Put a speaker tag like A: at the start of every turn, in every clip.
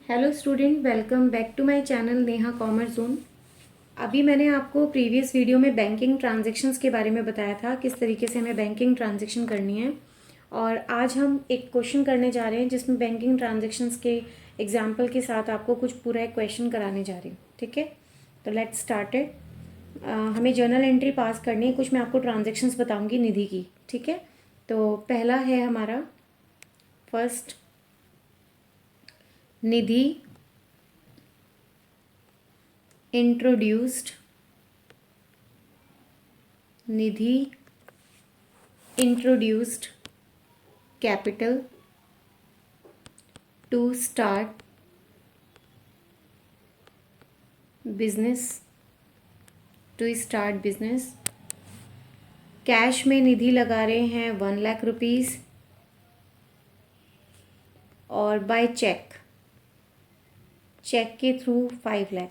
A: Hello student, welcome back to my channel Neha commerce zone. अभी मैंने आपको प्रीवियस वीडियो में बैंकिंग ट्रांजैक्शंस के बारे में बताया था, किस तरीके से हमें बैंकिंग ट्रांजैक्शन करनी है। और आज हम एक क्वेश्चन करने जा रहे हैं जिसमें बैंकिंग ट्रांजैक्शंस के एग्जाम्पल के साथ आपको कुछ पूरा एक क्वेश्चन कराने जा रही हूँ। ठीक है, तो लेट्स स्टार्ट इट। हमें जर्नल एंट्री पास करनी है। कुछ मैं आपको ट्रांजेक्शन्स बताऊँगी निधि की। ठीक है, तो पहला है हमारा first, Nidhi introduced Nidhi introduced capital to start business. Cash में निधि लगा रहे हैं 1 लाख रुपीज़ और बाय चेक के थ्रू 5 लाख।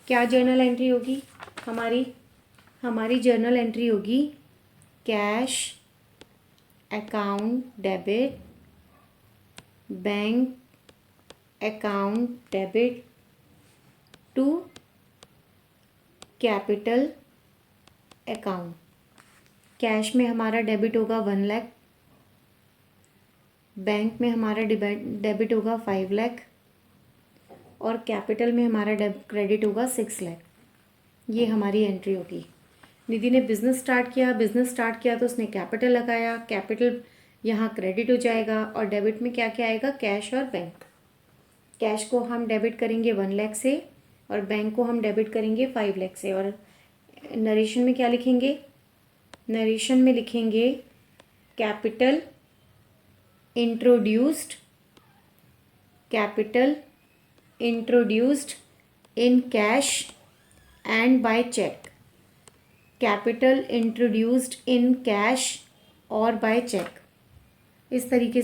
A: क्या जर्नल एंट्री होगी हमारी जर्नल एंट्री होगी cash account debit, bank account debit to capital account. Cash में हमारा डेबिट होगा 1 लाख, बैंक में हमारा डेबिट होगा 5 लाख और कैपिटल में हमारा क्रेडिट होगा 6 लाख। ये हमारी एंट्री होगी। निधि ने बिज़नेस स्टार्ट किया तो उसने कैपिटल लगाया, कैपिटल यहाँ क्रेडिट हो जाएगा और डेबिट में क्या क्या आएगा, कैश और बैंक। कैश को हम डेबिट करेंगे 1 लाख से और बैंक को हम डेबिट करेंगे 5 लाख से। और नरेशन में क्या लिखेंगे, नरेशन में लिखेंगे capital introduced in cash and by cheque. Capital introduced in cash और बाय चेक। इस तरीके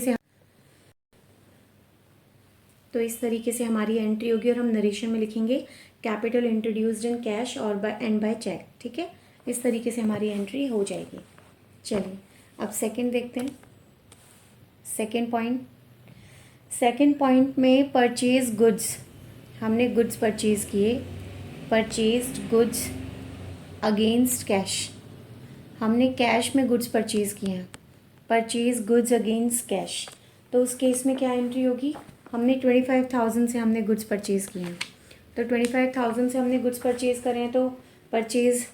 A: से हमारी एंट्री होगी और हम नरेशन में लिखेंगे कैपिटल इंट्रोड्यूस्ड इन कैश और बाय चेक। ठीक है, इस तरीके से हमारी एंट्री हो जाएगी। चलिए अब सेकंड देखते हैं। सेकंड पॉइंट में परचेज गुड्स, हमने गुड्स परचेज किए। परचेज्ड गुड्स अगेंस्ट कैश, हमने कैश में गुड्स परचेज किए हैं। परचेज गुड्स अगेंस्ट कैश, तो उस केस में क्या एंट्री होगी, हमने 25,000 से हमने गुड्स परचेज किए हैं। तो 25,000 से हमने गुड्स परचेज करें हैं तो परचेज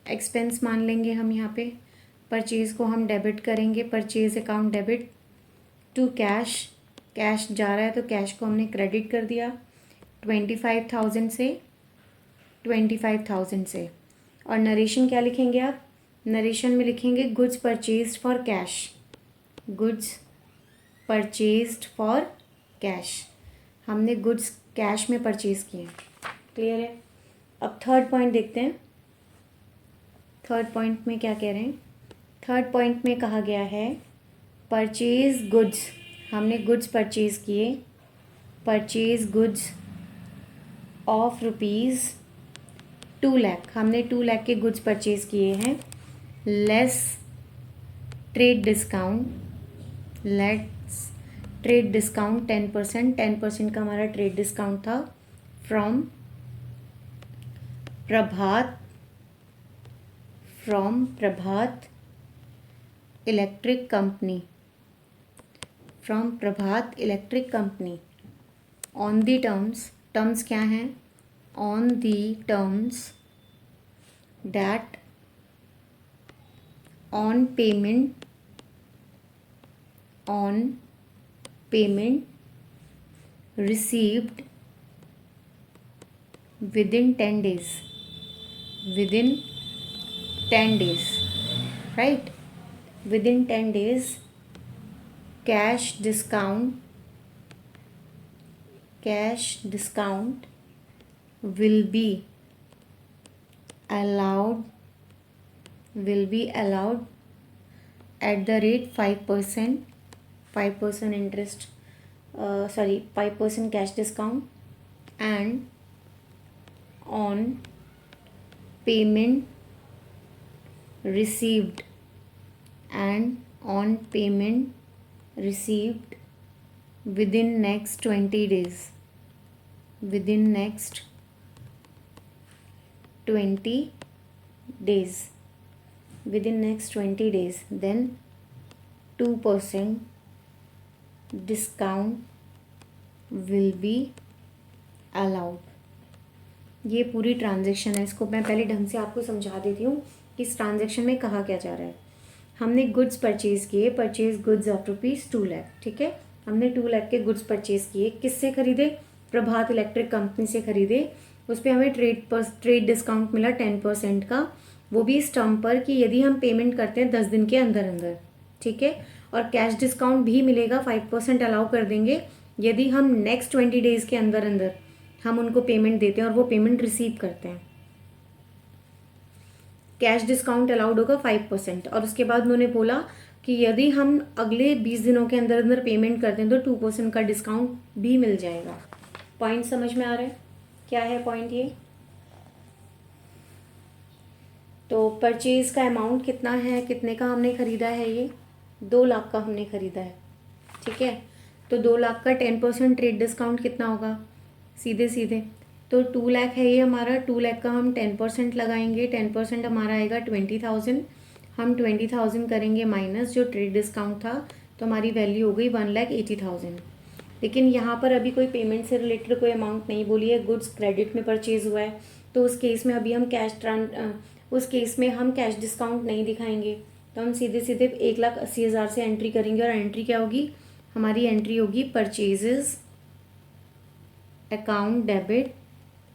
A: एक्सपेंस मान लेंगे हम यहाँ पे। परचेज को हम डेबिट करेंगे, purchase account debit to cash. Cash जा रहा है तो कैश को हमने क्रेडिट कर दिया 25,000 से। और नरेशन क्या लिखेंगे आप, नरेशन में लिखेंगे goods purchased for cash, goods purchased for cash. हमने गुड्स कैश में परचेज किए हैं। क्लियर है। अब थर्ड पॉइंट देखते हैं। थर्ड पॉइंट में क्या कह रहे हैं, थर्ड पॉइंट में कहा गया है परचेज गुड्स, हमने गुड्स परचेज किए। Purchase goods of rupees 2 lakh, हमने 2 लाख के गुड्स परचेज किए हैं। Less trade discount, let's trade discount 10% का हमारा ट्रेड डिस्काउंट था। From Prabhat electric company, on the terms क्या हैं, on the terms that on payment received within 10 days, right? Within 10 days cash discount will be allowed at the rate 5% interest, 5% cash discount, and on payment received within next 20 days, within next 20 days, within next 20 days, then 2% discount will be allowed। ये पूरी transaction है, इसको मैं पहले ढंग से आपको समझा देती हूँ कि इस ट्रांजेक्शन में कहा क्या जा रहा है। हमने गुड्स परचेज किए, परचेज गुड्स ऑफ ₹2 लाख, ठीक है। हमने 2 लाख के गुड्स परचेज किए, किससे खरीदे? प्रभात इलेक्ट्रिक कंपनी से खरीदे। उस पर हमें ट्रेड डिस्काउंट मिला 10% का, वो भी इस टर्म पर कि यदि हम पेमेंट करते हैं 10 दिन के अंदर अंदर, ठीक है। और कैश डिस्काउंट भी मिलेगा, 5% अलाउ कर देंगे यदि हम नेक्स्ट 20 डेज के अंदर अंदर हम उनको पेमेंट देते हैं और वो पेमेंट रिसीव करते हैं। कैश डिस्काउंट अलाउड होगा 5%। और उसके बाद उन्होंने बोला कि यदि हम अगले 20 दिनों के अंदर अंदर पेमेंट करते हैं तो 2% का डिस्काउंट भी मिल जाएगा। पॉइंट समझ में आ रहा है? क्या है पॉइंट ये? तो परचेज का अमाउंट कितना है, कितने का हमने ख़रीदा है? ये 2 लाख का हमने ख़रीदा है, ठीक है। तो 2 लाख का 10% ट्रेड डिस्काउंट कितना होगा? सीधे सीधे तो 2 लाख है ये हमारा, 2 लाख का हम 10% लगाएंगे, 10% हमारा आएगा 20,000। हम 20,000 करेंगे माइनस जो ट्रेड डिस्काउंट था, तो हमारी वैल्यू हो गई 1,80,000। लेकिन यहाँ पर अभी कोई पेमेंट से रिलेटेड कोई अमाउंट नहीं बोली है, गुड्स क्रेडिट में परचेज हुआ है, तो उस केस में अभी हम उस केस में हम कैश डिस्काउंट नहीं दिखाएंगे। तो हम सीधे सीधे 1,80,000 से एंट्री करेंगे, और एंट्री क्या होगी? हमारी एंट्री होगी purchases account debit,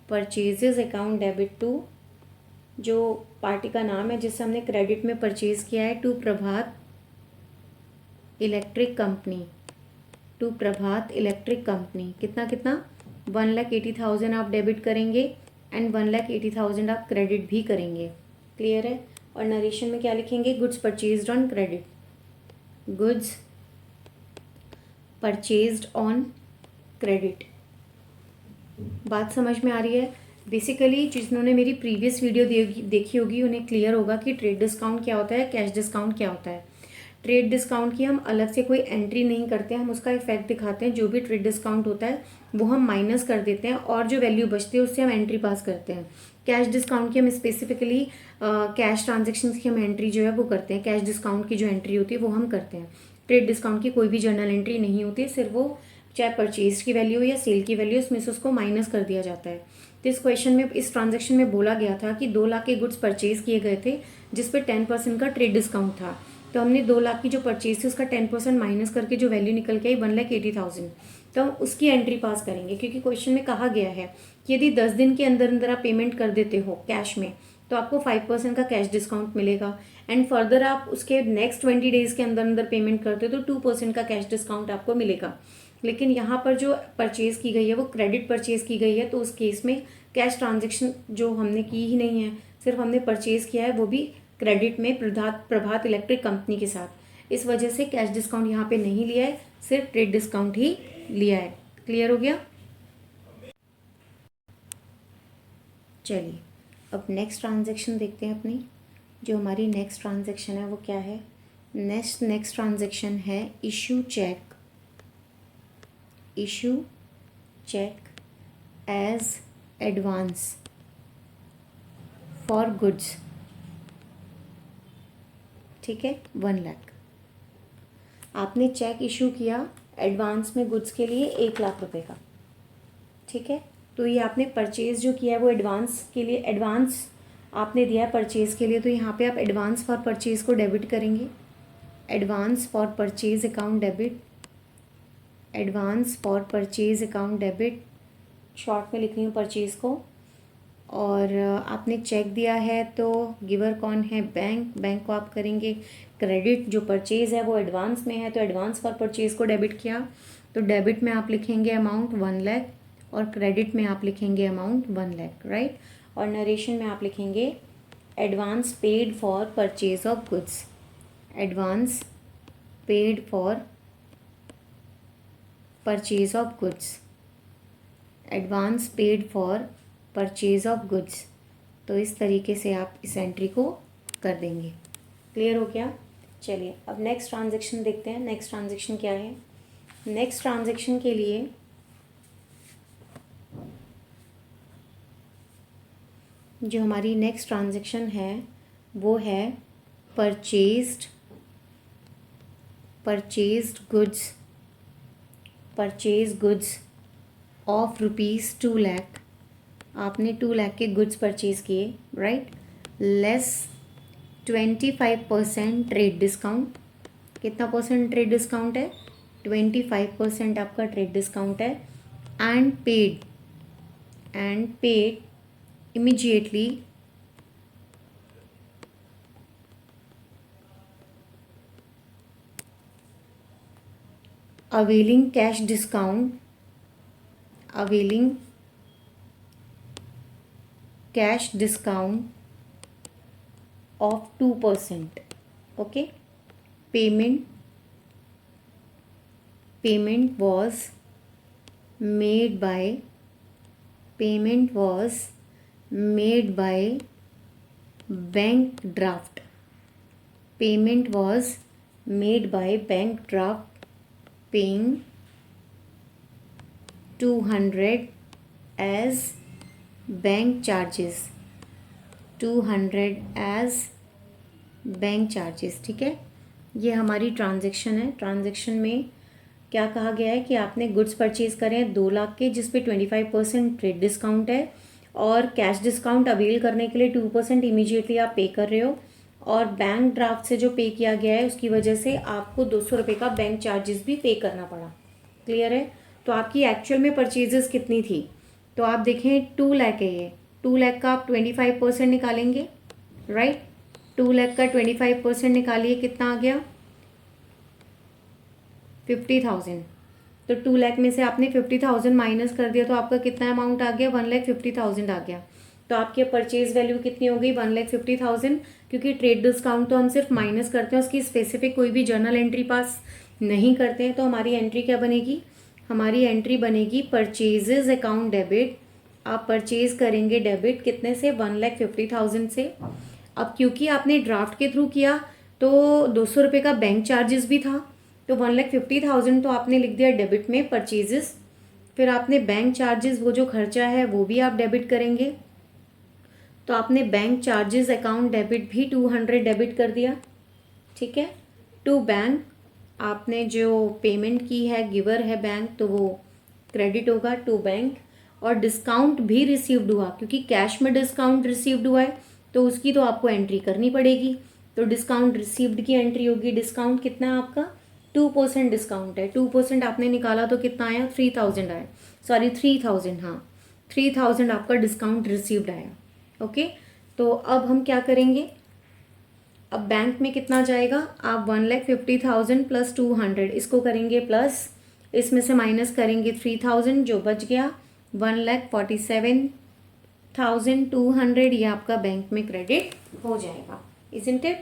A: purchases account debit to, जो पार्टी का नाम है जिससे हमने क्रेडिट में परचेज किया है, to Prabhat electric company, to Prabhat electric company. कितना कितना? 1,80,000 आप डेबिट करेंगे एंड 1,80,000 आप क्रेडिट भी करेंगे। क्लियर है? और नरेशन में क्या लिखेंगे? Goods purchased on credit, goods purchased on credit. बात समझ में आ रही है? बेसिकली जिन्होंने मेरी प्रीवियस वीडियो देखी होगी उन्हें क्लियर होगा कि ट्रेड डिस्काउंट क्या होता है, कैश डिस्काउंट क्या होता है। ट्रेड डिस्काउंट की हम अलग से कोई एंट्री नहीं करते हैं, हम उसका इफेक्ट दिखाते हैं। जो भी ट्रेड डिस्काउंट होता है वो हम माइनस कर देते हैं, और जो वैल्यू बचती है उससे हम एंट्री पास करते हैं। कैश डिस्काउंट की हम स्पेसिफिकली कैश ट्रांजेक्शन की हम एंट्री जो है वो करते हैं, कैश डिस्काउंट की जो एंट्री होती है वो हम करते हैं। ट्रेड डिस्काउंट की कोई भी जर्नल एंट्री नहीं होती, सिर्फ वो चाहे परचेज की वैल्यू या सेल की वैल्यू, उसमें से उसको माइनस कर दिया जाता है। तो इस क्वेश्चन में, इस ट्रांजेक्शन में बोला गया था कि 2 लाख के गुड्स परचेज किए गए थे जिस पे 10% का ट्रेड डिस्काउंट था। तो हमने 2 लाख की जो परचेज थी उसका 10% माइनस करके जो वैल्यू निकल के आई 1,80,000, तो हम उसकी एंट्री पास करेंगे। क्योंकि क्वेश्चन में कहा गया है कि यदि 10 दिन के अंदर अंदर आप पेमेंट कर देते हो कैश में तो आपको 5% का कैश डिस्काउंट मिलेगा, एंड फर्दर आप उसके नेक्स्ट 20 डेज के अंदर अंदर पेमेंट करते हो तो 2% का कैश डिस्काउंट आपको मिलेगा। लेकिन यहाँ पर जो परचेज की गई है वो क्रेडिट परचेज की गई है, तो उस केस में कैश ट्रांजेक्शन जो हमने की ही नहीं है, सिर्फ हमने परचेज किया है, वो भी क्रेडिट में प्रभात इलेक्ट्रिक कंपनी के साथ। इस वजह से कैश डिस्काउंट यहाँ पे नहीं लिया है, सिर्फ ट्रेड डिस्काउंट ही लिया है। क्लियर हो गया? चलिए अब नेक्स्ट ट्रांजेक्शन देखते हैं अपनी। जो हमारी नेक्स्ट ट्रांजेक्शन है वो क्या है? नेक्स्ट ट्रांजेक्शन है issue cheque, issue cheque as advance for goods, ठीक है। 1 लाख आपने चेक इशू किया एडवांस में गुड्स के लिए 1 लाख रुपए का, ठीक है। तो ये आपने परचेज जो किया है वो एडवांस के लिए, एडवांस आपने दिया है परचेज के लिए, तो यहाँ पे आप एडवांस फॉर परचेज को डेबिट करेंगे। Advance for purchase account debit, advance for purchase account debit, short में लिख रही हूँ परचेज को। और आपने चेक दिया है तो गिवर कौन है? बैंक। बैंक को आप करेंगे क्रेडिट। जो परचेज है वो एडवांस में है तो एडवांस फॉर परचेज को डेबिट किया, तो डेबिट में आप लिखेंगे अमाउंट 1 लाख और क्रेडिट में आप लिखेंगे अमाउंट 1 लाख, राइट। और नरेशन में आप लिखेंगे advance paid for purchase of goods, advance paid for purchase of goods, advance paid for purchase of goods. तो इस तरीके से आप इस एंट्री को कर देंगे। क्लियर हो गया? चलिए अब नेक्स्ट ट्रांजेक्शन देखते हैं। नेक्स्ट ट्रांजेक्शन क्या है? नेक्स्ट ट्रांजैक्शन के लिए जो हमारी नेक्स्ट ट्रांजैक्शन है वो है परचेज्ड गुड्स ऑफ ₹2 लाख। आपने 2 लाख के गुड्स परचेज किए, राइट। Less 25% trade discount. कितना परसेंट ट्रेड डिस्काउंट है? 25% आपका ट्रेड डिस्काउंट है। And paid immediately availing cash discount of 2%. Okay, payment was made by bank draft. Paying 200 as bank charges। 200 as bank charges. ठीक है, ये हमारी transaction है। Transaction में क्या कहा गया है कि आपने गुड्स परचेज करें 2 लाख के, जिस पे 25% ट्रेड डिस्काउंट है और कैश डिस्काउंट अवेल करने के लिए 2% इमीडिएटली आप पे कर रहे हो, और बैंक ड्राफ्ट से जो पे किया गया है उसकी वजह से आपको 200 रुपये का बैंक चार्जेस भी पे करना पड़ा। क्लियर है? तो आपकी एक्चुअल में परचेजेस कितनी थी? तो आप देखें 2 लाख है ये। 2 लाख का आप 25% निकालेंगे, राइट। 2 लाख का 25% निकालिए, कितना आ गया? 50,000। तो 2 लाख में से आपने 50,000 माइनस कर दिया तो आपका कितना अमाउंट आ गया? 1,50,000 आ गया। तो आपकी परचेज वैल्यू कितनी हो गई? 1,50,000। क्योंकि ट्रेड डिस्काउंट तो हम सिर्फ माइनस करते हैं, उसकी स्पेसिफिक कोई भी जर्नल एंट्री पास नहीं करते हैं। तो हमारी एंट्री क्या बनेगी? हमारी एंट्री बनेगी परचेजेज अकाउंट डेबिट। आप परचेज करेंगे डेबिट कितने से? 1,50,000 से। अब क्योंकि आपने ड्राफ्ट के थ्रू किया तो 200 रुपये का बैंक चार्जेस भी था, तो 1,50,000 तो आपने लिख दिया डेबिट में परचेजेस। फिर आपने बैंक चार्जेस, वो जो खर्चा है वो भी आप डेबिट करेंगे, तो आपने बैंक चार्जेस अकाउंट डेबिट भी 200 डेबिट कर दिया। ठीक है, टू बैंक आपने जो पेमेंट की है, गिवर है बैंक, तो वो क्रेडिट होगा टू बैंक। और डिस्काउंट भी रिसीव्ड हुआ, क्योंकि कैश में डिस्काउंट रिसीव्ड हुआ है तो उसकी तो आपको एंट्री करनी पड़ेगी। तो डिस्काउंट रिसीव्ड की एंट्री होगी। डिस्काउंट कितना है आपका? 2% डिस्काउंट है। 2% आपने निकाला तो कितना आया? 3,000 आया। सॉरी 3,000, हाँ 3,000 आपका डिस्काउंट रिसीव्ड आया। ओके, तो अब हम क्या करेंगे? अब बैंक में कितना जाएगा? आप 1,50,000 प्लस 200 इसको करेंगे प्लस, इसमें से माइनस करेंगे 3,000, जो बच गया 1,47,200 ये आपका बैंक में क्रेडिट हो जाएगा। Isn't it?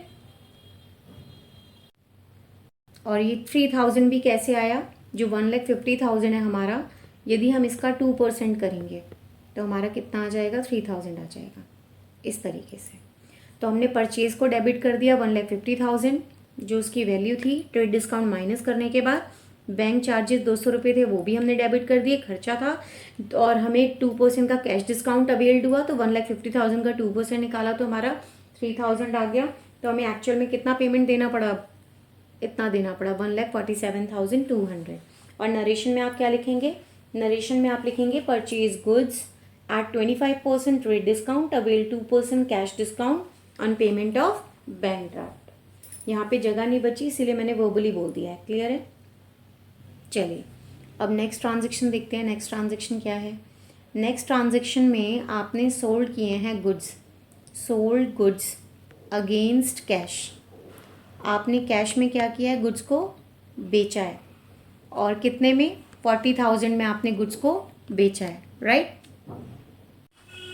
A: और ये 3,000 भी कैसे आया? जो 1,50,000 है हमारा, यदि हम इसका 2% करेंगे तो हमारा कितना आ जाएगा? 3,000 आ जाएगा। इस तरीके से तो हमने परचेज को डेबिट कर दिया 1,50,000 जो उसकी वैल्यू थी, ट्रेड डिस्काउंट माइनस करने के बाद। बैंक चार्जेस 200 रुपये थे, वो भी हमने डेबिट कर दिए, खर्चा था। और हमें 2% का कैश डिस्काउंट अवेल्ड हुआ, तो 1,50,000 का 2% निकाला तो हमारा 3,000 आ गया। तो हमें एक्चुअल में कितना पेमेंट देना पड़ा? इतना देना पड़ा 1,47,200। और नरेशन में आप क्या लिखेंगे? नरेशन में आप लिखेंगे purchase goods at 25% trade discount, avail 2% cash discount on payment of bank draft. यहाँ पे जगह नहीं बची, इसीलिए मैंने वर्बली बोल दिया है। क्लियर है? चलिए अब नेक्स्ट ट्रांजेक्शन देखते हैं। नेक्स्ट ट्रांजेक्शन क्या है? नेक्स्ट ट्रांजेक्शन में आपने सोल्ड किए हैं goods, sold goods against cash. आपने कैश में क्या किया है? गुड्स को बेचा है। और कितने में? 40,000 में आपने गुड्स को बेचा है, राइट।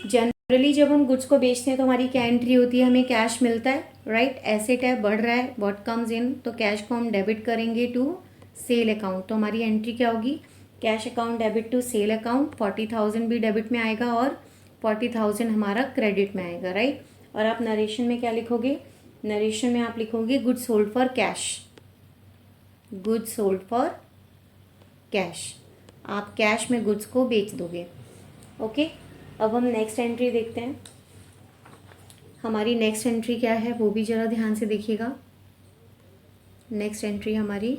A: जनरली जब हम गुड्स को बेचते हैं तो हमारी क्या एंट्री होती है? हमें कैश मिलता है, राइट। एसेट है, बढ़ रहा है, व्हाट कम्स इन, तो कैश को हम डेबिट करेंगे टू सेल अकाउंट। तो हमारी एंट्री क्या होगी? Cash account debit to sale account. 40,000 भी डेबिट में आएगा और 40,000 हमारा क्रेडिट में आएगा, राइट। और आप नरेशन में क्या लिखोगे? नरेशन में आप लिखोगे goods sold for cash, goods sold for cash, आप कैश में गुड्स को बेच दोगे। ओके, अब हम नेक्स्ट एंट्री देखते हैं। हमारी नेक्स्ट एंट्री क्या है वो भी ज़रा ध्यान से देखिएगा। नेक्स्ट एंट्री हमारी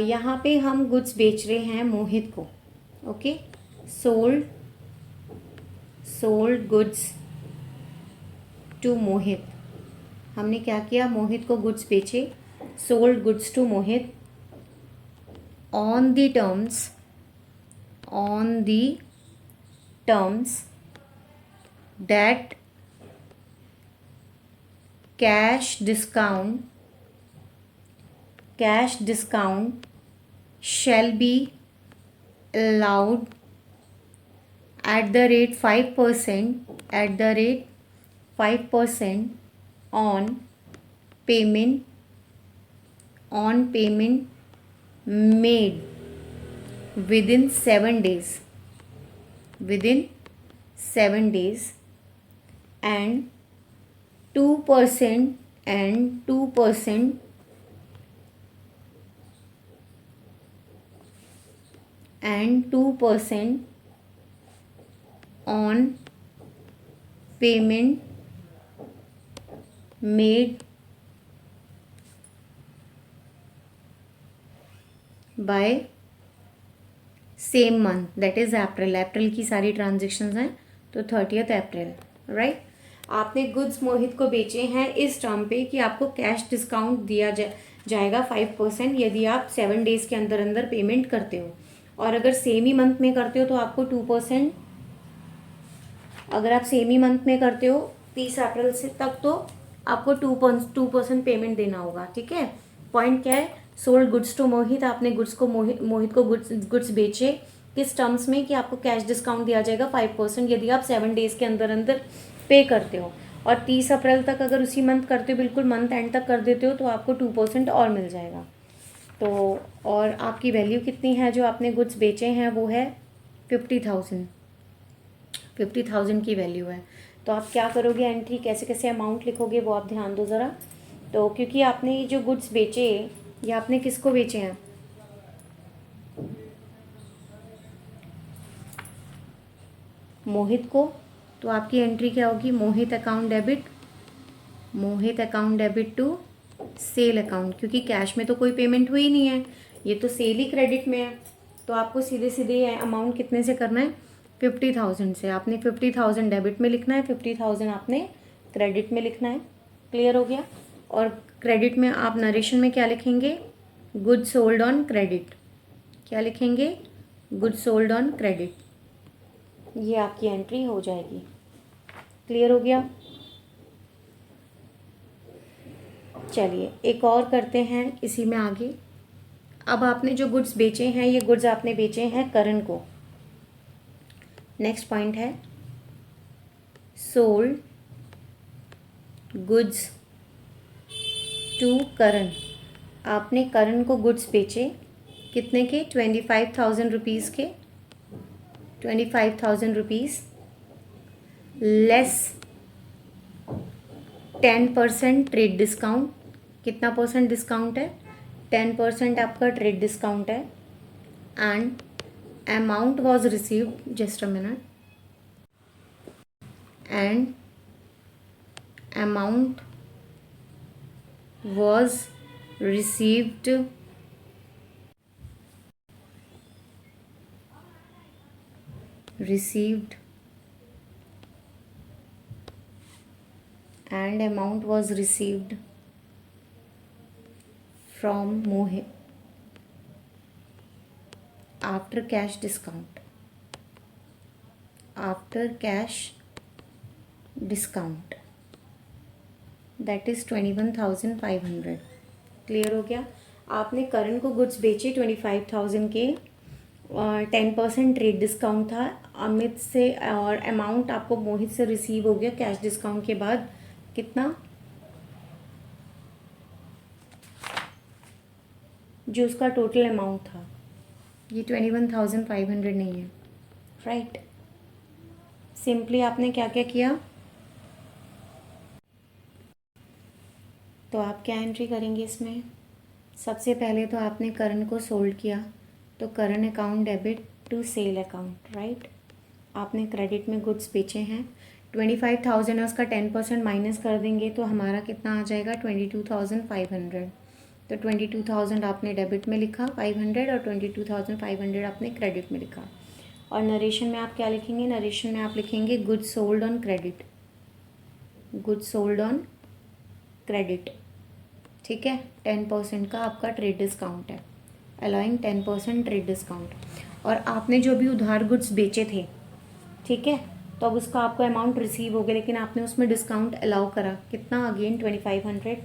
A: यहाँ पे हम गुड्स बेच रहे हैं मोहित को। Okay, sold goods to Mohit. हमने क्या किया, मोहित को गुड्स बेचे, sold goods to Mohit on the terms that cash discount shall be allowed at the rate 5% on payment made within 7 days and 2% on payment made by same month, that is अप्रैल की सारी transactions हैं तो 30 अप्रैल, right. आपने goods मोहित को बेचे हैं इस term पे कि आपको कैश डिस्काउंट दिया जाएगा 5% यदि आप 7 डेज़ के अंदर अंदर पेमेंट करते हो, और अगर सेम ही मंथ में करते हो तो आपको 2%, अगर आप सेम ही मंथ में करते हो 30 अप्रैल से तक तो आपको 2% पेमेंट देना होगा। ठीक है, पॉइंट क्या है, सोल्ड गुड्स टू मोहित, आपने गुड्स को मोहित को गुड्स बेचे किस टर्म्स में कि आपको कैश डिस्काउंट दिया जाएगा 5% यदि आप 7 डेज़ के अंदर अंदर पे करते हो, और 30 अप्रैल तक अगर उसी मंथ करते हो, बिल्कुल मंथ एंड तक कर देते हो तो आपको 2% और मिल जाएगा। तो और आपकी वैल्यू कितनी है जो आपने गुड्स बेचे हैं, वो है 50,000 की वैल्यू है। तो आप क्या करोगे, एंट्री कैसे कैसे अमाउंट लिखोगे वो आप ध्यान दो ज़रा। तो क्योंकि आपने ये जो गुड्स बेचे, ये आपने किसको बेचे हैं, मोहित को, तो आपकी एंट्री क्या होगी, Mohit account debit to sale account, क्योंकि कैश में तो कोई पेमेंट हुई नहीं है, ये तो सेल ही क्रेडिट में है। तो आपको सीधे सीधे अमाउंट कितने से करना है, 50,000 से। आपने 50,000 डेबिट में लिखना है, 50,000 आपने क्रेडिट में लिखना है। क्लियर हो गया। और क्रेडिट में आप नरेशन में क्या लिखेंगे, गुड्स सोल्ड ऑन क्रेडिट। क्या लिखेंगे, गुड्स सोल्ड ऑन क्रेडिट। ये आपकी एंट्री हो जाएगी। क्लियर हो गया। चलिए एक और करते हैं इसी में आगे। अब आपने जो गुड्स बेचे हैं, ये गुड्स आपने बेचे हैं करण को। नेक्स्ट पॉइंट है सोल्ड गुड्स टू करण। आपने करण को गुड्स बेचे कितने के, 25,000 रुपीज़ के, 25,000 रुपीज़ लेस 10% ट्रेड डिस्काउंट। कितना परसेंट डिस्काउंट है, 10% आपका ट्रेड डिस्काउंट है। And amount was received, just a minute, and amount was received and amount was received from Mohit after cash discount, that is 21,500। Clear हो गया। आपने करण को goods बेचे 25,000 के, 10% ट्रेड डिस्काउंट था अमित से, और अमाउंट आपको मोहित से रिसीव हो गया कैश डिस्काउंट के बाद कितना, जो उसका टोटल अमाउंट था, ये 21,500 नहीं है, राइट। सिंपली आपने क्या क्या किया, तो आप क्या एंट्री करेंगे इसमें, सबसे पहले तो आपने करण को सोल्ड किया, तो current account debit to sale account, right. आपने क्रेडिट में गुड्स बेचे हैं, 25,000 है, उसका 10% माइनस कर देंगे तो हमारा कितना आ जाएगा 22,500। तो 22,000 आपने डेबिट में लिखा 500 और 22,500 आपने क्रेडिट में लिखा। और नरेशन में आप क्या लिखेंगे, नरेशन में आप लिखेंगे goods sold on credit, goods sold on credit, ठीक है। 10% का आपका ट्रेड डिस्काउंट है, अलाउइंग 10% ट्रेड डिस्काउंट। और आपने जो भी उधार गुड्स बेचे थे, ठीक है, तो अब उसका आपको अमाउंट रिसीव हो गया, लेकिन आपने उसमें डिस्काउंट अलाउ करा कितना, अगेन 2500।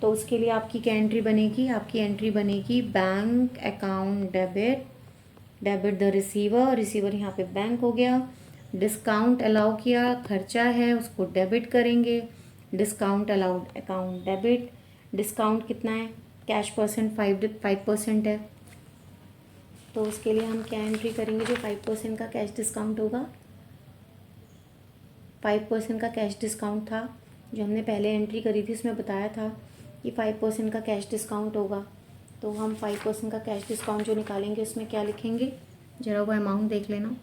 A: तो उसके लिए आपकी क्या एंट्री बनेगी, आपकी एंट्री बनेगी bank account debit, debit the receiver, receiver यहाँ पे बैंक हो गया, डिस्काउंट अलाउ किया, खर्चा है उसको डेबिट करेंगे, discount allowed account debit, discount कितना है, कैश परसेंट 5% है, तो उसके लिए हम क्या एंट्री करेंगे, जो 5% का कैश डिस्काउंट होगा, 5% का कैश डिस्काउंट था जो हमने पहले एंट्री करी थी, उसमें बताया था कि 5% का कैश डिस्काउंट होगा। तो हम 5% का कैश डिस्काउंट जो निकालेंगे उसमें क्या लिखेंगे, ज़रा वो अमाउंट देख लेना।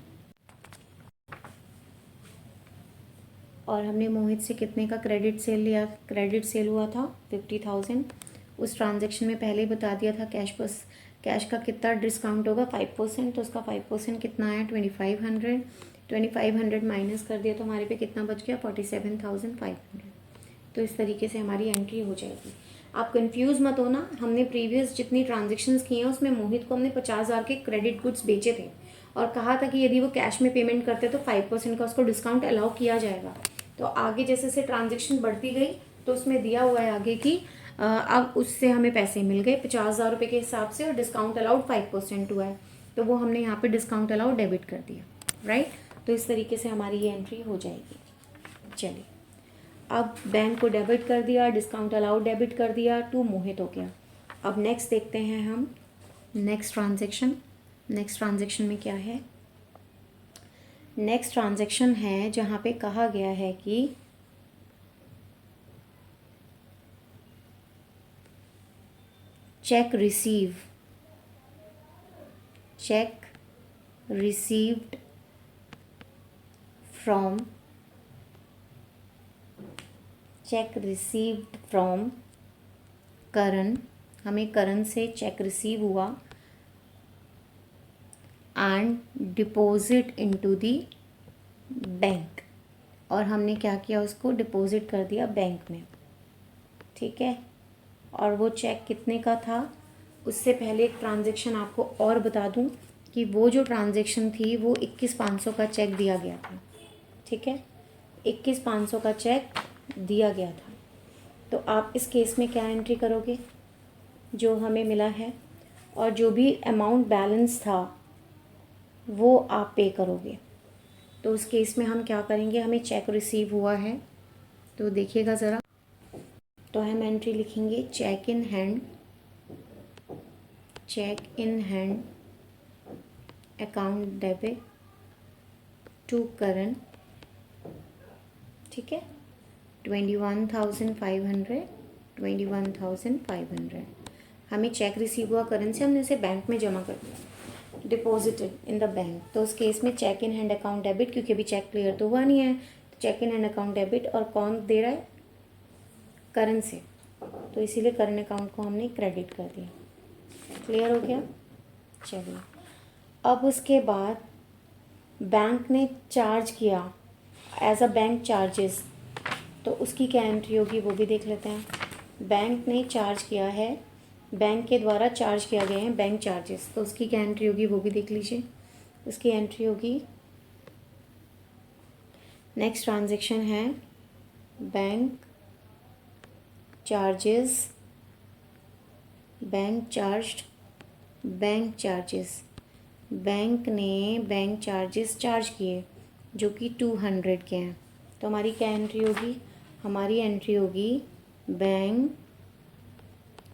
A: और हमने मोहित से कितने का क्रेडिट सेल लिया, क्रेडिट सेल हुआ था 50,000। उस ट्रांजैक्शन में पहले ही बता दिया था कैश का कितना डिस्काउंट होगा 5%, तो उसका 5% कितना आया 2500। 2500 माइनस कर दिया तो हमारे पे कितना बच गया 47,500। तो इस तरीके से हमारी एंट्री हो जाएगी। आप कंफ्यूज मत होना, हमने प्रीवियस जितनी ट्रांजेक्शन्स की हैं उसमें मोहित को हमने 50,000 के क्रेडिट गुड्स बेचे थे और कहा था कि यदि वो कैश में पेमेंट करते तो 5% का उसको डिस्काउंट अलाउ किया जाएगा। तो आगे जैसे जैसे ट्रांजेक्शन बढ़ती गई तो उसमें दिया हुआ है आगे कि अब उससे हमें पैसे मिल गए 50,000 रुपये के हिसाब से और डिस्काउंट अलाउड 5% हुआ है, तो वो हमने यहाँ पे डिस्काउंट अलाउड डेबिट कर दिया, राइट। तो इस तरीके से हमारी ये एंट्री हो जाएगी। चलिए, अब बैंक को डेबिट कर दिया, डिस्काउंट अलाउड डेबिट कर दिया, टू मोहित हो गया। अब नेक्स्ट देखते हैं हम नेक्स्ट ट्रांजेक्शन। नेक्स्ट ट्रांजेक्शन में क्या है, नेक्स्ट ट्रांजेक्शन है जहाँ पे कहा गया है कि चेक रिसीव्ड फ्रॉम करण, हमें करण से चेक रिसीव हुआ and deposit into the bank, और हमने क्या किया उसको डिपॉजिट कर दिया बैंक में, ठीक है। और वो चेक कितने का था, उससे पहले एक ट्रांजैक्शन आपको और बता दूं कि वो जो ट्रांजैक्शन थी वो 21,500 का चेक दिया गया था, ठीक है, 21,500 का चेक दिया गया था। तो आप इस केस में क्या एंट्री करोगे, जो हमें मिला है और जो भी अमाउंट बैलेंस था वो आप पे करोगे। तो उस केस में हम क्या करेंगे, हमें चेक रिसीव हुआ है, तो देखिएगा ज़रा, तो हम एंट्री लिखेंगे cheque in hand account debit to Karan, ठीक है, 21,500 हमें चेक रिसीव हुआ करण से, हमने उसे बैंक में जमा कर दिया, डिपॉजिटेड इन द बैंक। तो उस केस में cheque in hand account debit, क्योंकि अभी चेक क्लियर तो हुआ नहीं है, तो cheque in hand account debit, और कौन दे रहा है, करण से, तो इसीलिए करण अकाउंट को हमने क्रेडिट कर दिया। क्लियर हो गया। चलिए, अब उसके बाद बैंक ने चार्ज किया एज अ बैंक चार्जेस, तो उसकी क्या एंट्री होगी वो भी देख लेते हैं। बैंक ने चार्ज किया है, बैंक के द्वारा चार्ज किया गए हैं बैंक चार्जेस, तो उसकी क्या एंट्री होगी वो भी देख लीजिए। उसकी एंट्री होगी, नेक्स्ट ट्रांजैक्शन है bank charges, bank charges, bank ने बैंक चार्जेस चार्ज किए जो कि 200 के हैं, तो हमारी क्या एंट्री होगी, हमारी एंट्री होगी bank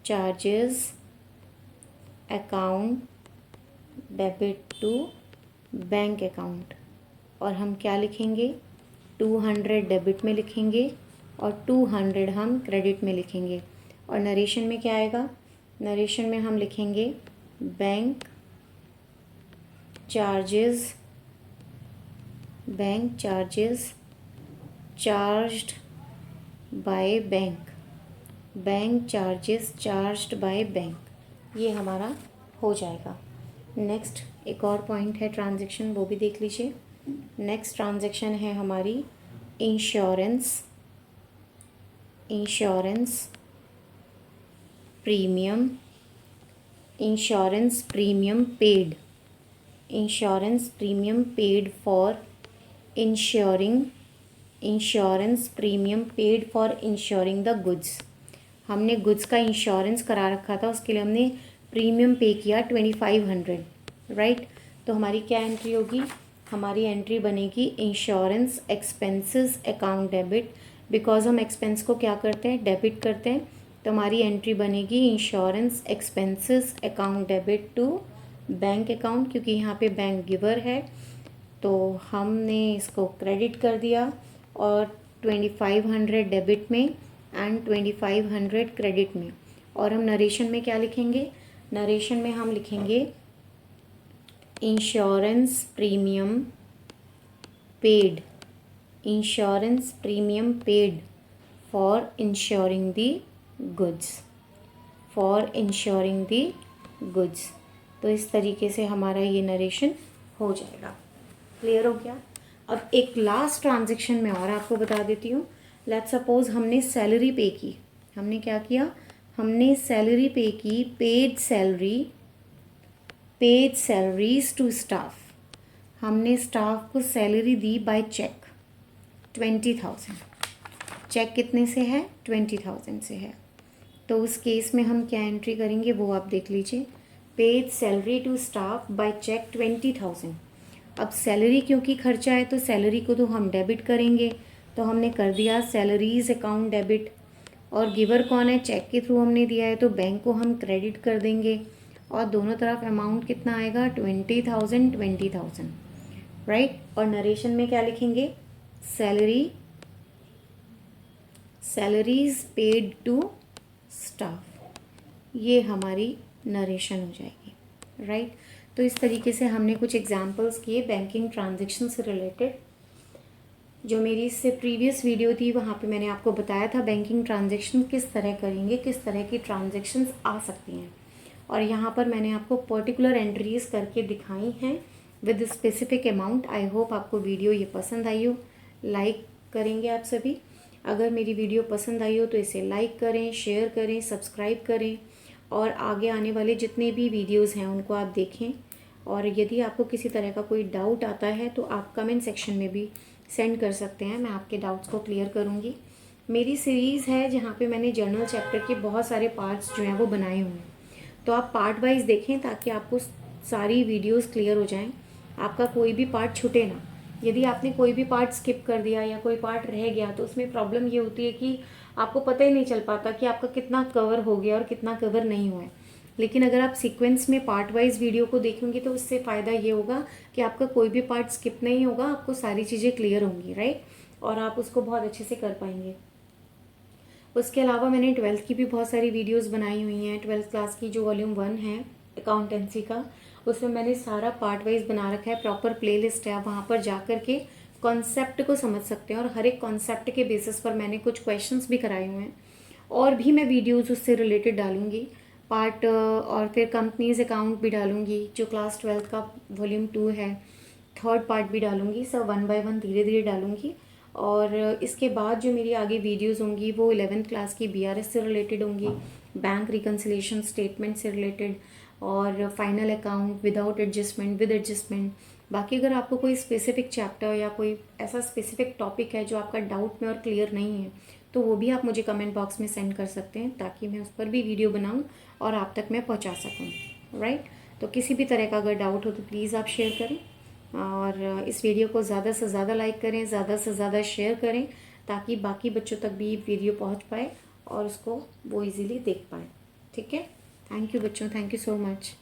A: charges account debit to bank account, और हम क्या लिखेंगे 200 डेबिट में लिखेंगे और 200 हम क्रेडिट में लिखेंगे। और नरेशन में क्या आएगा, नरेशन में हम लिखेंगे bank charges charged by bank charges charged by bank, ये हमारा हो जाएगा। नेक्स्ट एक और पॉइंट है ट्रांजैक्शन, वो भी देख लीजिए। नेक्स्ट ट्रांजैक्शन है हमारी insurance premium paid for ensuring the goods. हमने गुड्स का इंश्योरेंस करा रखा था, उसके लिए हमने प्रीमियम पे किया 2500, राइट। तो हमारी क्या एंट्री होगी? हमारी एंट्री बनेगी insurance expenses account debit, because हम एक्सपेंस को क्या करते हैं? डेबिट करते हैं। तो हमारी एंट्री बनेगी insurance expenses account debit to bank account, क्योंकि यहाँ पे बैंक गिवर है तो हमने इसको क्रेडिट कर दिया, और 2500 डेबिट में एंड 2500 क्रेडिट में। और हम नरेशन में क्या लिखेंगे? नरेशन में हम लिखेंगे insurance premium paid for ensuring the goods. तो इस तरीके से हमारा ये नरेशन हो जाएगा। क्लियर हो गया? अब एक लास्ट ट्रांजैक्शन में और आपको बता देती हूँ। लेट्स सपोज हमने सैलरी पे की। हमने क्या किया? हमने सैलरी पे की, पेड सैलरीज टू स्टाफ। हमने स्टाफ को सैलरी दी बाय चेक 20,000। चेक कितने से है? 20,000 से है। तो उस केस में हम क्या एंट्री करेंगे वो आप देख लीजिए। Paid salary to staff by cheque 20,000। अब सैलरी क्योंकि खर्चा है तो सैलरी को तो हम डेबिट करेंगे, तो हमने कर दिया सैलरीज अकाउंट डेबिट। और गिवर कौन है? चेक के थ्रू हमने दिया है तो बैंक को हम क्रेडिट कर देंगे, और दोनों तरफ अमाउंट कितना आएगा? 20,000, राइट। और नरेशन में क्या लिखेंगे? Salaries paid to staff. ये हमारी नरेशन हो जाएगी, राइट। तो इस तरीके से हमने कुछ एग्जांपल्स किए बैंकिंग ट्रांजैक्शन से रिलेटेड। जो मेरी इससे प्रीवियस वीडियो थी वहाँ पे मैंने आपको बताया था बैंकिंग ट्रांजैक्शन किस तरह करेंगे, किस तरह की ट्रांजैक्शंस आ सकती हैं। और यहाँ पर मैंने आपको पर्टिकुलर एंट्रीज करके दिखाई हैं with specific amount. I hope आपको वीडियो ये पसंद आई हो। लाइक करेंगे आप सभी। अगर मेरी वीडियो पसंद आई हो तो इसे लाइक करें, शेयर करें, सब्सक्राइब करें, और आगे आने वाले जितने भी वीडियोस हैं उनको आप देखें। और यदि आपको किसी तरह का कोई डाउट आता है तो आप कमेंट सेक्शन में भी सेंड कर सकते हैं, मैं आपके डाउट्स को क्लियर करूँगी। मेरी सीरीज़ है जहाँ पे मैंने जर्नल चैप्टर के बहुत सारे पार्ट्स जो हैं वो बनाए हुए हैं, तो आप पार्ट वाइज देखें ताकि आपको सारी वीडियोस क्लियर हो जाएं, आपका कोई भी पार्ट छूटे ना। यदि आपने कोई भी पार्ट स्किप कर दिया या कोई पार्ट रह गया तो उसमें प्रॉब्लम ये होती है कि आपको पता ही नहीं चल पाता कि आपका कितना कवर हो गया और कितना कवर नहीं हुआ है। लेकिन अगर आप सीक्वेंस में पार्ट वाइज वीडियो को देखेंगे तो उससे फ़ायदा ये होगा कि आपका कोई भी पार्ट स्किप नहीं होगा, आपको सारी चीज़ें क्लियर होंगी, राइट, और आप उसको बहुत अच्छे से कर पाएंगे। उसके अलावा मैंने 12th की भी बहुत सारी वीडियोस बनाई हुई हैं। 12th क्लास की जो वॉल्यूम 1 है अकाउंटेंसी का, उसमें मैंने सारा पार्ट वाइज बना रखा है, प्रॉपर प्लेलिस्ट है। आप वहाँ पर जा कर के कॉन्सेप्ट को समझ सकते हैं, और हर एक कॉन्सेप्ट के बेसिस पर मैंने कुछ क्वेश्चंस भी कराए हुए हैं, और भी मैं वीडियोज़ उससे रिलेटेड डालूंगी पार्ट, और फिर कंपनीज अकाउंट भी डालूंगी जो क्लास 12th का वॉल्यूम 2 है, थर्ड पार्ट भी डालूंगी। सब 1 बाय 1 धीरे धीरे डालूंगी। और इसके बाद जो मेरी आगे वीडियोस होंगी वो 11th क्लास की BRS से रिलेटेड होंगी, बैंक रिकन्सिलेशन स्टेटमेंट से रिलेटेड, और final account without adjustment, with adjustment. बाकी अगर आपको कोई स्पेसिफिक चैप्टर या कोई ऐसा स्पेसिफिक टॉपिक है जो आपका डाउट में और क्लियर नहीं है तो वो भी आप मुझे कमेंट बॉक्स में सेंड कर सकते हैं, ताकि मैं उस पर भी वीडियो बनाऊं और आप तक मैं पहुंचा सकूं, राइट। तो किसी भी तरह का अगर डाउट हो तो प्लीज़ आप शेयर करें, और इस वीडियो को ज़्यादा से ज़्यादा लाइक करें, ज़्यादा से ज़्यादा शेयर करें, ताकि बाकी बच्चों तक भी वीडियो पहुंच पाए और उसको वो इजीली देख पाए। ठीक है? थैंक यू बच्चों, थैंक यू सो मच।